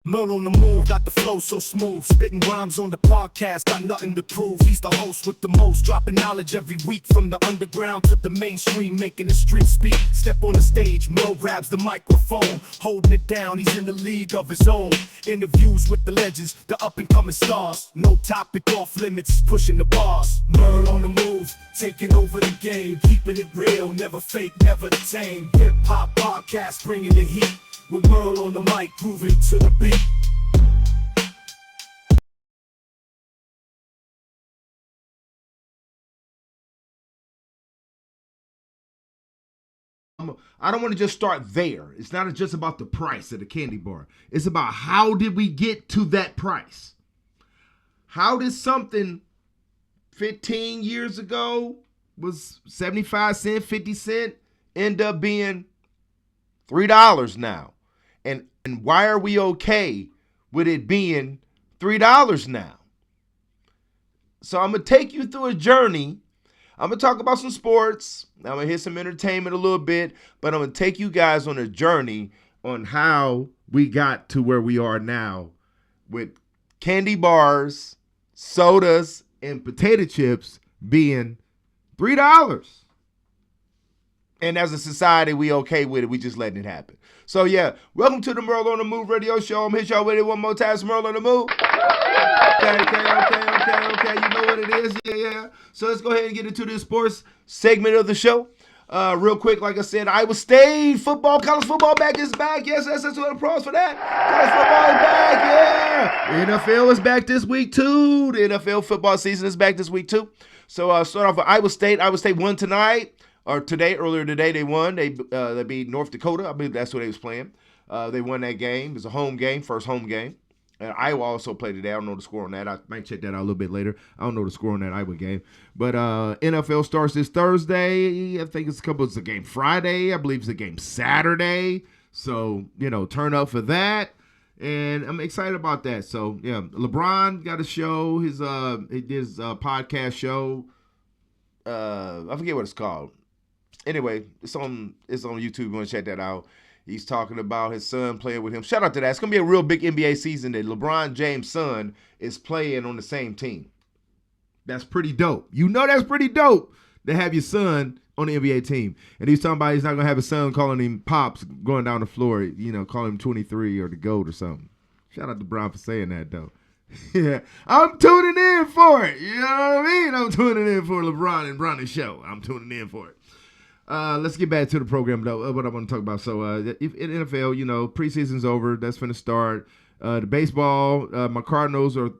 Merle on the move, got the flow so smooth. Spitting rhymes on the podcast, got nothing to prove. He's the host with the most, dropping knowledge every week. From the underground to the mainstream, making the street speak. Step on the stage, Merle grabs the microphone. Holding it down, he's in the league of his own. Interviews with the legends, the up and coming stars. No topic off limits, pushing the bars. Merle on the move, taking over the game. Keeping it real, never fake, never tame. Hip hop podcast, bringing the heat. With Merle on the mic, grooving to the beat. I don't want to just start there. It's not just about the price of the candy bar. It's about how did we get to that price? How did something 15 years ago was 75 cents, 50 cents end up being $3 now? And why are we okay with it being $3 now? So I'm going to take you through a journey. I'm going to talk about some sports. I'm going to hit some entertainment a little bit. But I'm going to take you guys on a journey on how we got to where we are now with candy bars, sodas, and potato chips being $3. And as a society, we okay with it. We just letting it happen. So yeah, welcome to the Merle on the Move radio show. I'm hit y'all with it one more time. It's Merle on the Move. Okay. You know what it is. Yeah. So let's go ahead and get into this sports segment of the show. Real quick, like I said, Iowa State football, college football is back. Yes, that's what applause for that. College football is back, yeah. NFL is back this week too. The NFL football season is back this week too. So start off with Iowa State. Iowa State won tonight. Or earlier today, they won. They beat North Dakota. I believe that's what they was playing. They won that game. It was a home game, first home game. And Iowa also played today. I don't know the score on that. I might check that out a little bit later. I don't know the score on that Iowa game. But NFL starts this Thursday. I think it's a game Friday. I believe it's a game Saturday. So, turn up for that. And I'm excited about that. So, yeah, LeBron got a show. His podcast show. I forget what it's called. Anyway, it's on YouTube. You want to check that out. He's talking about his son playing with him. Shout out to that. It's going to be a real big NBA season that LeBron James' son is playing on the same team. That's pretty dope. That's pretty dope to have your son on the NBA team. And he's talking about he's not going to have his son calling him Pops going down the floor, calling him 23 or the GOAT or something. Shout out to Bron for saying that, though. Yeah, I'm tuning in for it. You know what I mean? I'm tuning in for LeBron and Bronny's show. I'm tuning in for it. Let's get back to the program, though, what I want to talk about. So, in NFL, preseason's over. That's going to start. The baseball, my Cardinals are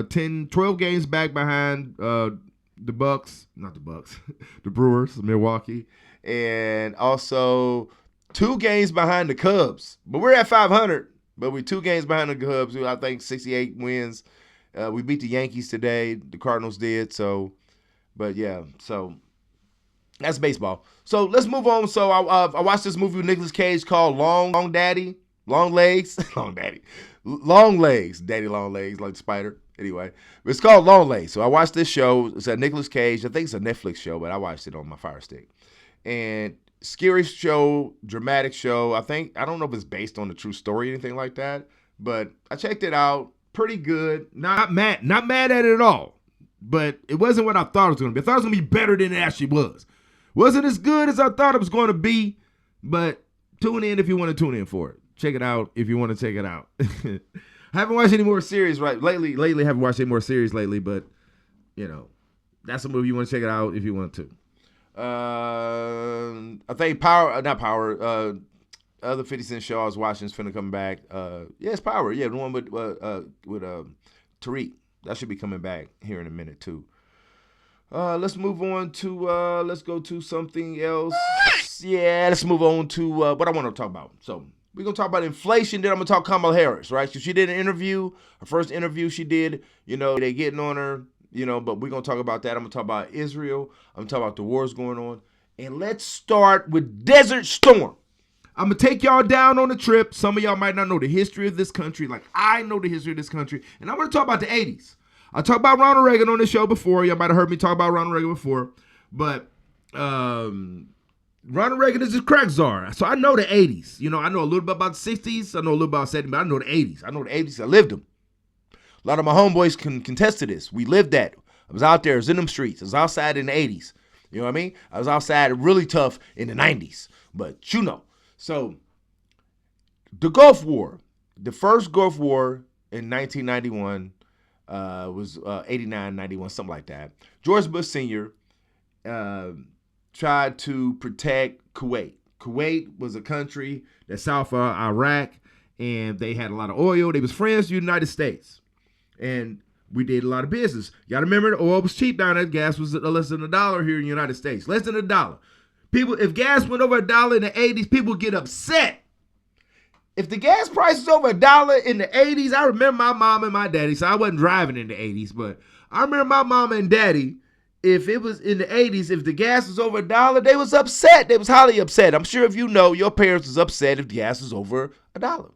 12 games back behind the Bucks. Not the Bucks. The Brewers, Milwaukee. And also 2 games behind the Cubs. But we're at 500. But we're 2 games behind the Cubs. I think 68 wins. We beat the Yankees today. The Cardinals did. So, but, yeah, so that's baseball. So let's move on. So I watched this movie with Nicolas Cage called Long Daddy, Long Legs, Long Daddy, Long Legs, Daddy Long Legs, like the spider. Anyway, it's called Long Legs. So I watched this show. It's a Nicolas Cage. I think it's a Netflix show, but I watched it on my Fire Stick. And scary show, dramatic show. I don't know if it's based on a true story or anything like that, but I checked it out. Pretty good. Not mad at it at all. But it wasn't what I thought it was going to be. I thought it was going to be better than it actually was. Wasn't as good as I thought it was going to be, but tune in if you want to tune in for it. Check it out if you want to check it out. I haven't watched any more series lately. I haven't watched any more series lately, but, that's a movie you want to check it out if you want to. I think other 50 Cent show I was watching is finna come back. It's Power. Yeah, the one with Tariq. That should be coming back here in a minute, too. Let's move on to, let's go to something else. Yeah, let's move on to what I want to talk about. So we're going to talk about inflation, then I'm going to talk Kamala Harris, right? So she did an interview, her first interview she did, they getting on her, but we're going to talk about that. I'm going to talk about Israel. I'm going to talk about the wars going on. And let's start with Desert Storm. I'm going to take y'all down on a trip. Some of y'all might not know the history of this country like I know the history of this country. And I'm going to talk about the 80s. I talked about Ronald Reagan on this show before. Y'all might have heard me talk about Ronald Reagan before. But Ronald Reagan is the crack czar. So I know the 80s. You know, I know a little bit about the 60s. I know a little about the 70s, but I know the 80s. I know the 80s. I lived them. A lot of my homeboys can contest to this. We lived that. I was out there. I was in them streets. I was outside in the 80s. You know what I mean? I was outside really tough in the 90s. But you know. So the Gulf War, the first Gulf War in 1991 was 89, 91, something like that. George Bush Sr. Tried to protect Kuwait. Kuwait was a country that's south of Iraq, and they had a lot of oil. They was friends with the United States. And we did a lot of business. You got to remember, the oil was cheap down there. Gas was less than $1 here in the United States. Less than $1. People, if gas went over $1 in the 80s, people get upset. If the gas price is over $1 in the 80s, I remember my mom and my daddy. So I wasn't driving in the 80s, but I remember my mom and daddy. If it was in the 80s, if the gas was over $1, they was upset. They was highly upset. I'm sure if you know, your parents was upset if the gas was over $1.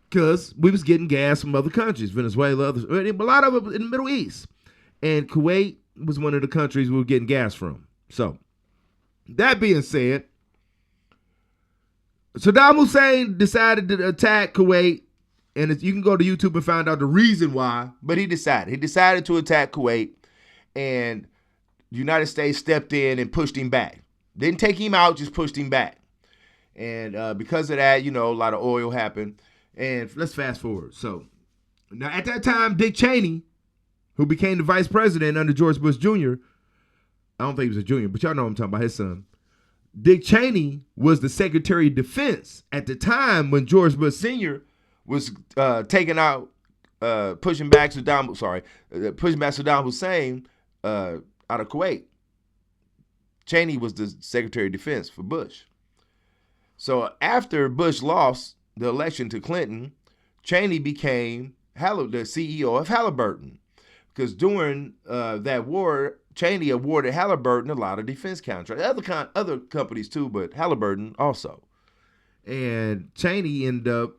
Because we was getting gas from other countries, Venezuela, others, a lot of it in the Middle East. And Kuwait was one of the countries we were getting gas from. So, that being said, Saddam Hussein decided to attack Kuwait. And you can go to YouTube and find out the reason why. But he decided to attack Kuwait. And the United States stepped in and pushed him back. Didn't take him out, just pushed him back. And because of that, you know, a lot of oil happened. And let's fast forward. So now at that time, Dick Cheney, who became the vice president under George Bush Jr., I don't think he was a junior, but y'all know what I'm talking about, his son. Dick Cheney was the Secretary of Defense at the time when George Bush Sr. was pushing back Saddam Hussein out of Kuwait. Cheney was the Secretary of Defense for Bush. So after Bush lost the election to Clinton, Cheney became the CEO of Halliburton. Because during that war, Cheney awarded Halliburton a lot of defense contracts. Other companies too, but Halliburton also. And Cheney ended up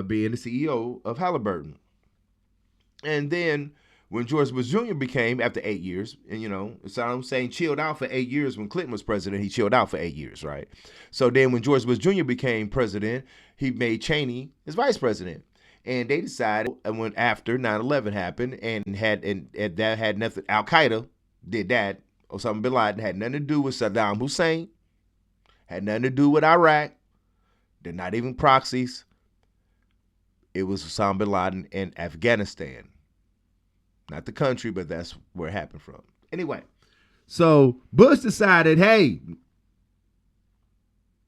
being the CEO of Halliburton. And then when George Bush Jr. became, after 8 years, and you know, Saddam Hussein chilled out for 8 years when Clinton was president, he chilled out for 8 years, right? So then when George Bush Jr. became president, he made Cheney his vice president. And they decided, and when after 9/11 happened, and that had nothing, Al-Qaeda did that, Osama bin Laden had nothing to do with Saddam Hussein, had nothing to do with Iraq, they're not even proxies. It was Osama bin Laden in Afghanistan. Not the country, but that's where it happened from. Anyway, so Bush decided, hey,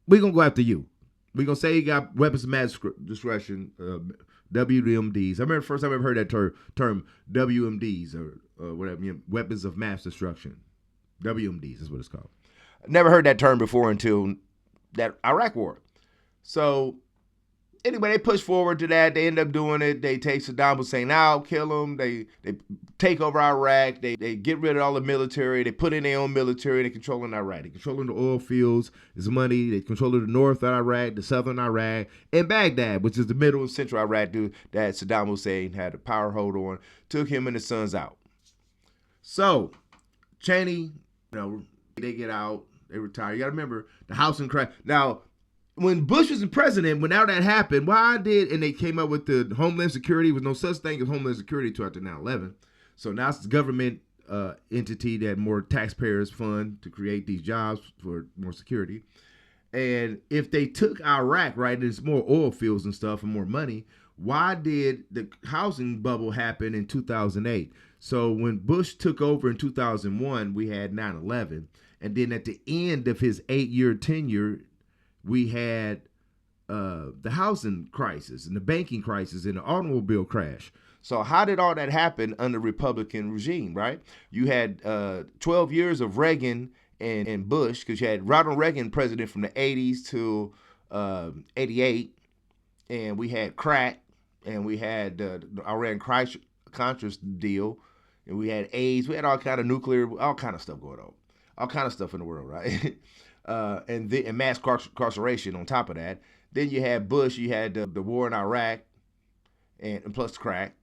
we're going to go after you. We're going to say you got weapons of mass destruction, WMDs. I remember the first time I ever heard that term WMDs, or whatever, you know, weapons of mass destruction. WMDs is what it's called. I never heard that term before until that Iraq war. So anyway, they push forward to that. They end up doing it. They take Saddam Hussein out, kill him. They take over Iraq. They get rid of all the military. They put in their own military. They controlling Iraq. They controlling the oil fields. There's money. They controlling the north of Iraq, the southern Iraq, and Baghdad, which is the middle and central Iraq that Saddam Hussein had a power hold on. Took him and his sons out. So Cheney, you know, they get out. They retire. You got to remember the housing crash. Now, when Bush was the president, when all that happened, and they came up with the Homeland Security, with no such thing as Homeland Security until after 9/11. So now it's the government entity that more taxpayers fund to create these jobs for more security. And if they took Iraq, right, there's more oil fields and stuff and more money, why did the housing bubble happen in 2008? So when Bush took over in 2001, we had 9/11. And then at the end of his 8-year tenure, we had the housing crisis and the banking crisis and the automobile crash. So how did all that happen under Republican regime, right? You had 12 years of Reagan and Bush, because you had Ronald Reagan president from the 80s to 88, and we had crack, and we had the Iran-Contra deal, and we had AIDS. We had all kind of nuclear, all kind of stuff going on. All kind of stuff in the world, right? And mass incarceration on top of that. Then you had Bush, you had the war in Iraq, and plus crack.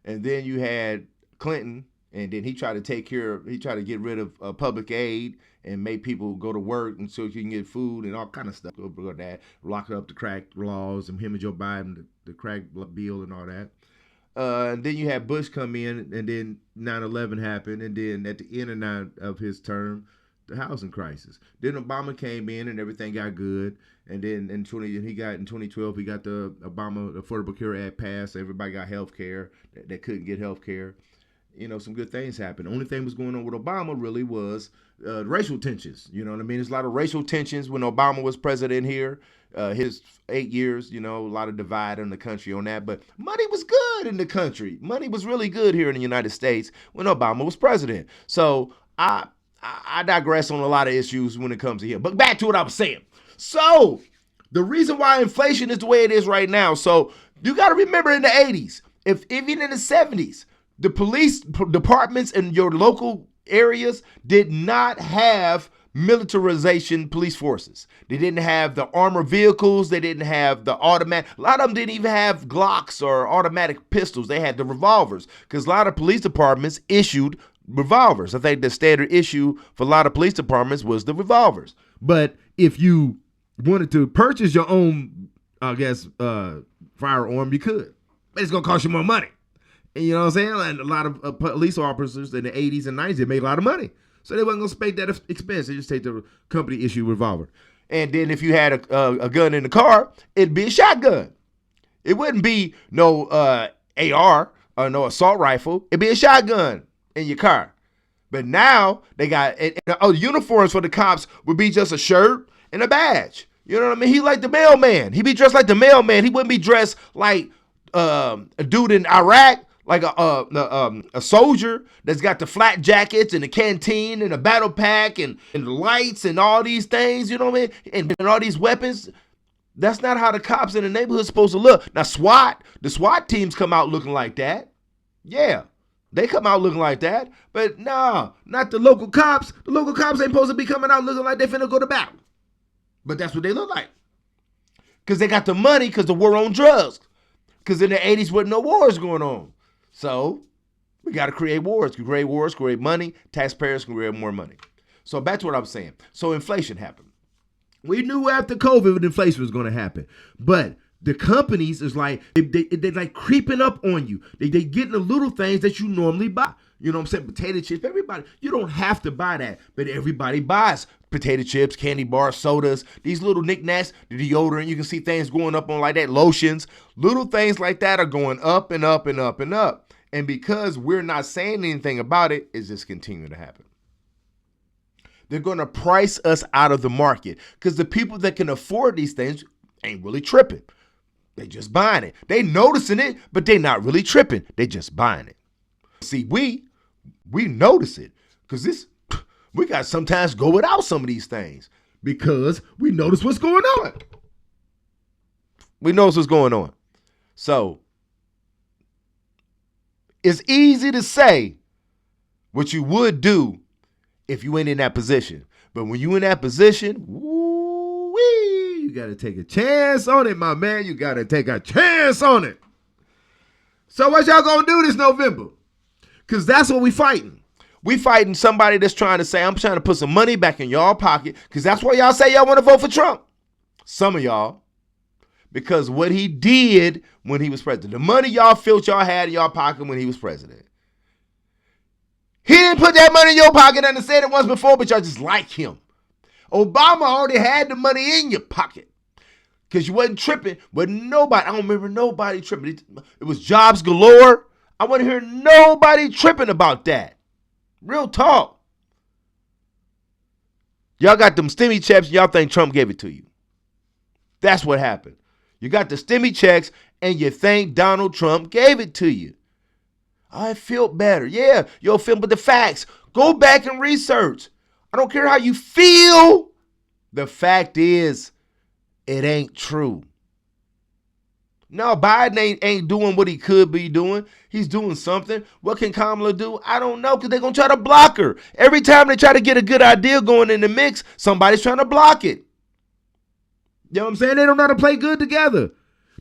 And then you had Clinton, And then he tried to get rid of public aid and make people go to work and so you can get food and all kind of stuff. Over that, lock up the crack laws and him and Joe Biden, the crack bill and all that. And then you had Bush come in, and then 9/11 happened, and then at the end of his term, the housing crisis. Then Obama came in, and everything got good. And then in 2012, he got the Obama Affordable Care Act passed. Everybody got health care that couldn't get health care. Some good things happened. The only thing was going on with Obama really was racial tensions. You know what I mean? There's a lot of racial tensions when Obama was president here. His 8 years, a lot of divide in the country on that. But money was good in the country. Money was really good here in the United States when Obama was president. So I digress on a lot of issues when it comes to him. But back to what I was saying. So the reason why inflation is the way it is right now. So you got to remember in the 80s, even in the 70s, the police departments in your local areas did not have militarization police forces. They didn't have the armored vehicles. They didn't have the automatic. A lot of them didn't even have Glocks or automatic pistols. They had the revolvers because a lot of police departments issued revolvers. I think the standard issue for a lot of police departments was the revolvers. But if you wanted to purchase your own, firearm, you could. But it's going to cost you more money. And you know what I'm saying? And a lot of police officers in the 80s and 90s, they made a lot of money. So they wasn't going to spend that expense. They just take the company issue revolver. And then if you had a gun in the car, it'd be a shotgun. It wouldn't be no AR or no assault rifle. It'd be a shotgun in your car. But now they got uniforms for the cops would be just a shirt and a badge. You know what I mean? He like the mailman. He'd be dressed like the mailman. He wouldn't be dressed like a dude in Iraq. Like a soldier that's got the flat jackets and the canteen and the battle pack and the lights and all these things, you know what I mean? And all these weapons. That's not how the cops in the neighborhood supposed to look. Now the SWAT teams come out looking like that. Yeah, they come out looking like that. But no, not the local cops. The local cops ain't supposed to be coming out looking like they finna go to battle. But that's what they look like. Because they got the money because the war on drugs. Because in the 80s wasn't no wars going on. So we got to create wars, create money. Taxpayers can create more money. So back to what I was saying. So inflation happened. We knew after COVID inflation was going to happen. But the companies is like, they're like creeping up on you. They getting the little things that you normally buy. You know what I'm saying? Potato chips, everybody. You don't have to buy that. But everybody buys potato chips, candy bars, sodas, these little knickknacks, the deodorant. You can see things going up on like that, lotions. Little things like that are going up and up and up and up. And because we're not saying anything about it, it's just continuing to happen. They're going to price us out of the market because the people that can afford these things ain't really tripping. They just buying it. They noticing it, but they not really tripping. They just buying it. See, we notice it because we got to sometimes go without some of these things because we notice what's going on. We notice what's going on. So it's easy to say what you would do if you ain't in that position. But when you in that position, woo-wee, you got to take a chance on it, my man. You got to take a chance on it. So what y'all going to do this November? Because that's what we fighting. We fighting somebody that's trying to say, I'm trying to put some money back in y'all pocket because that's why y'all say y'all want to vote for Trump. Some of y'all. Because what he did when he was president, the money y'all felt y'all had in y'all pocket when he was president. He didn't put that money in your pocket and I said it once before, but y'all just like him. Obama already had the money in your pocket because you wasn't tripping. But nobody, I don't remember nobody tripping. It was jobs galore. I want to hear nobody tripping about that. Real talk. Y'all got them stimmy checks. Y'all think Trump gave it to you. That's what happened. You got the stimmy checks and you think Donald Trump gave it to you. I feel better. Yeah, you'll feel, but the facts. Go back and research. I don't care how you feel. The fact is, it ain't true. No, Biden ain't doing what he could be doing. He's doing something. What can Kamala do? I don't know, because they're going to try to block her. Every time they try to get a good idea going in the mix, somebody's trying to block it. You know what I'm saying? They don't know how to play good together.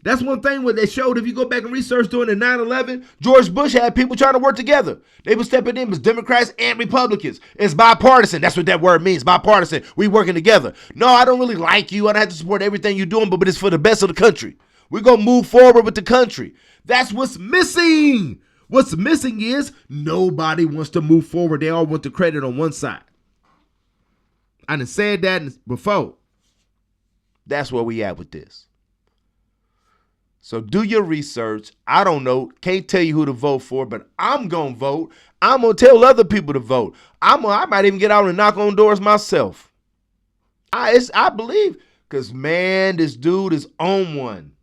That's one thing what they showed. If you go back and research during the 9/11, George Bush had people trying to work together. They were stepping in as Democrats and Republicans. It's bipartisan. That's what that word means, bipartisan. We working together. No, I don't really like you. I don't have to support everything you're doing, but it's for the best of the country. We're going to move forward with the country. That's what's missing. What's missing is nobody wants to move forward. They all want the credit on one side. I done said that before. That's where we at with this. So do your research. I don't know. Can't tell you who to vote for, but I'm going to vote. I'm going to tell other people to vote. I might even get out and knock on doors myself. I believe, because, man, this dude is on one.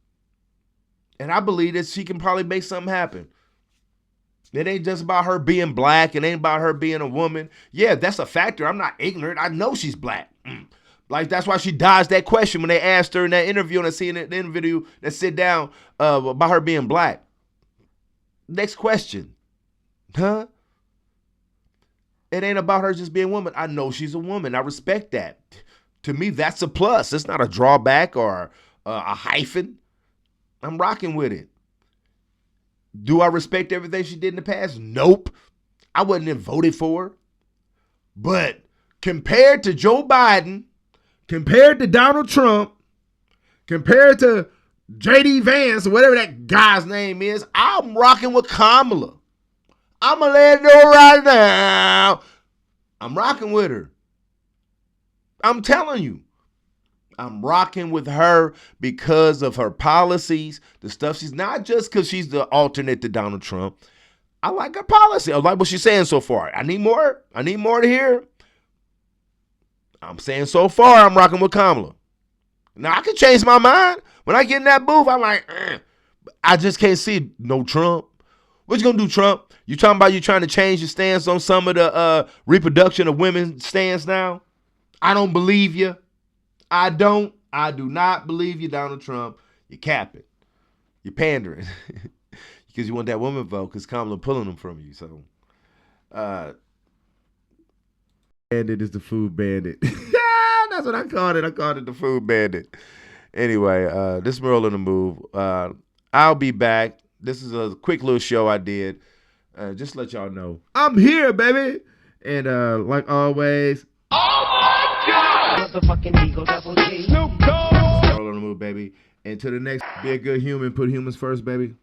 And I believe that she can probably make something happen. It ain't just about her being black. It ain't about her being a woman. Yeah, that's a factor. I'm not ignorant. I know she's black. Like, that's why she dodged that question when they asked her in that interview, and I seen it in the interview that sit down about her being black. Next question. Huh? It ain't about her just being a woman. I know she's a woman. I respect that. To me, that's a plus. It's not a drawback or a hyphen. I'm rocking with it. Do I respect everything she did in the past? Nope. I wouldn't have voted for her. But compared to Joe Biden, compared to Donald Trump, compared to J.D. Vance, or whatever that guy's name is, I'm rocking with Kamala. I'm going to let it know right now. I'm rocking with her. I'm telling you. I'm rocking with her because of her policies, the stuff she's not just because she's the alternate to Donald Trump. I like her policy. I like what she's saying so far. I need more. I need more to hear. I'm saying so far I'm rocking with Kamala. Now I can change my mind. When I get in that booth, I'm like, I just can't see no Trump. What you gonna do, Trump? You talking about you trying to change your stance on some of the reproduction of women's stance now? I don't believe you. I do not believe you, Donald Trump. You're capping. You're pandering. Because you want that woman vote because Kamala pulling them from you. So, bandit is the food bandit. That's what I called it. I called it the food bandit. Anyway, this is Merle in the Move. I'll be back. This is a quick little show I did. Just to let y'all know. I'm here, baby. And like always. Motherfucking Eagle Double G. Snoop Dogg. Merle in the Move, baby. And to the next, be a good human. Put humans first, baby.